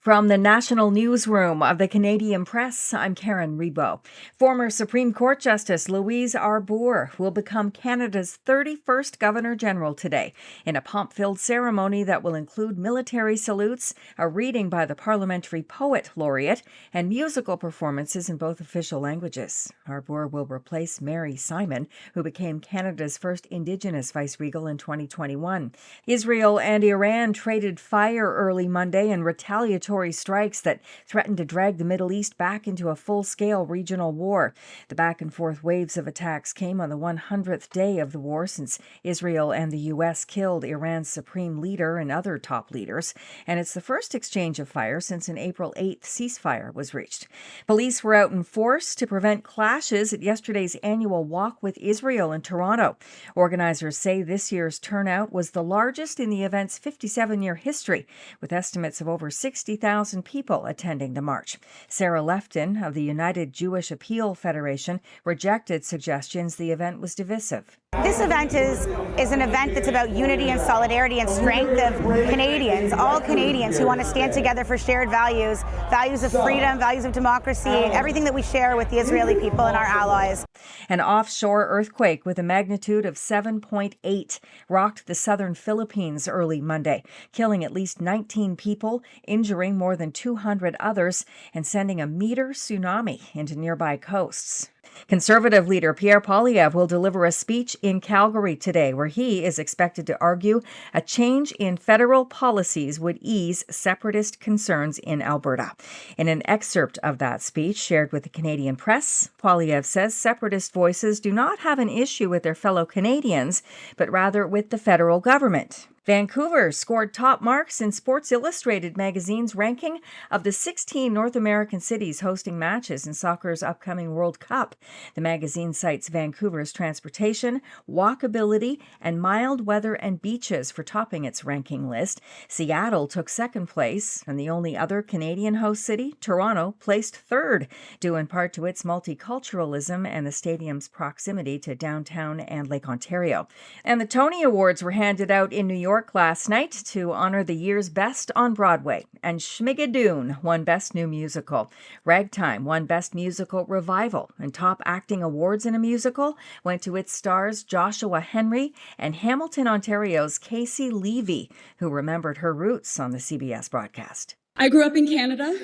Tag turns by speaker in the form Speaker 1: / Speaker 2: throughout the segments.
Speaker 1: From the National Newsroom of the Canadian Press, I'm Karen Rebo. Former Supreme Court Justice Louise Arbour will become Canada's 31st Governor-General today in a pomp-filled ceremony that will include military salutes, a reading by the Parliamentary Poet Laureate, and musical performances in both official languages. Arbour will replace Mary Simon, who became Canada's first Indigenous vice-regal in 2021. Israel and Iran traded fire early Monday in retaliatory strikes that threatened to drag the Middle East back into a full-scale regional war. The back-and-forth waves of attacks came on the 100th day of the war since Israel and the U.S. killed Iran's supreme leader and other top leaders, and it's the first exchange of fire since an April 8th ceasefire was reached. Police were out in force to prevent clashes at yesterday's annual Walk with Israel in Toronto. Organizers say this year's turnout was the largest in the event's 57-year history, with estimates of over 60,000 people attending the march. Sarah Lefton of the United Jewish Appeal Federation rejected suggestions the event was divisive.
Speaker 2: This event is an event that's about unity and solidarity and strength of Canadians, all Canadians who want to stand together for shared values, values of freedom, values of democracy, everything that we share with the Israeli people and our allies.
Speaker 1: An offshore earthquake with a magnitude of 7.8 rocked the southern Philippines early Monday, killing at least 19 people, injuring more than 200 others, and sending a meter tsunami into nearby coasts. Conservative leader Pierre Poilievre will deliver a speech in Calgary today where he is expected to argue a change in federal policies would ease separatist concerns in Alberta. In an excerpt of that speech shared with the Canadian Press, Poilievre says separatist voices do not have an issue with their fellow Canadians, but rather with the federal government. Vancouver scored top marks in Sports Illustrated magazine's ranking of the 16 North American cities hosting matches in soccer's upcoming World Cup. The magazine cites Vancouver's transportation, walkability, and mild weather and beaches for topping its ranking list. Seattle took second place, and the only other Canadian host city, Toronto, placed third, due in part to its multiculturalism and the stadium's proximity to downtown and Lake Ontario. And the Tony Awards were handed out in New York last night to honor the year's best on Broadway, and Schmigadoon won Best New Musical. Ragtime won Best Musical Revival, and top acting awards in a musical went to its stars Joshua Henry and Hamilton, Ontario's Casey Levy, who remembered her roots on the CBS broadcast.
Speaker 3: I grew up in Canada,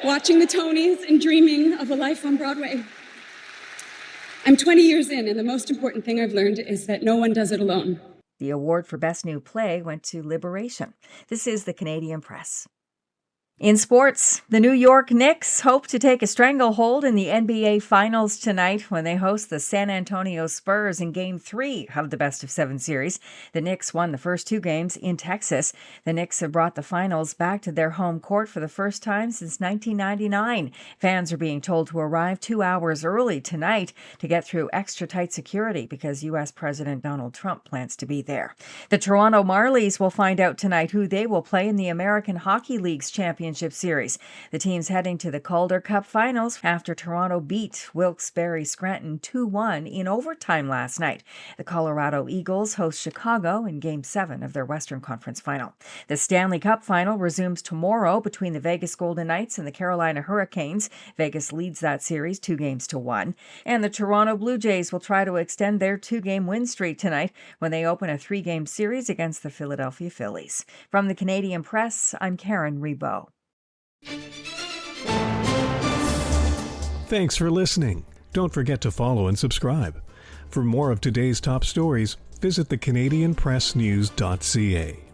Speaker 3: watching the Tonys and dreaming of a life on Broadway. I'm 20 years in, and the most important thing I've learned is that no one does it alone.
Speaker 1: The award for Best New Play went to Liberation. This is the Canadian Press. In sports, the New York Knicks hope to take a stranglehold in the NBA Finals tonight when they host the San Antonio Spurs in Game 3 of the best-of-7 series. The Knicks won the first two games in Texas. The Knicks have brought the finals back to their home court for the first time since 1999. Fans are being told to arrive 2 hours early tonight to get through extra-tight security because U.S. President Donald Trump plans to be there. The Toronto Marlies will find out tonight who they will play in the American Hockey League's Championship Series. The team's heading to the Calder Cup Finals after Toronto beat Wilkes-Barre Scranton 2-1 in overtime last night. The Colorado Eagles host Chicago in Game 7 of their Western Conference Final. The Stanley Cup Final resumes tomorrow between the Vegas Golden Knights and the Carolina Hurricanes. Vegas leads that series 2-1. And the Toronto Blue Jays will try to extend their 2-game win streak tonight when they open a 3-game series against the Philadelphia Phillies. From the Canadian Press, I'm Karen Rebo.
Speaker 4: Thanks for listening. Don't forget to follow and subscribe. For more of today's top stories, visit thecanadianpressnews.ca.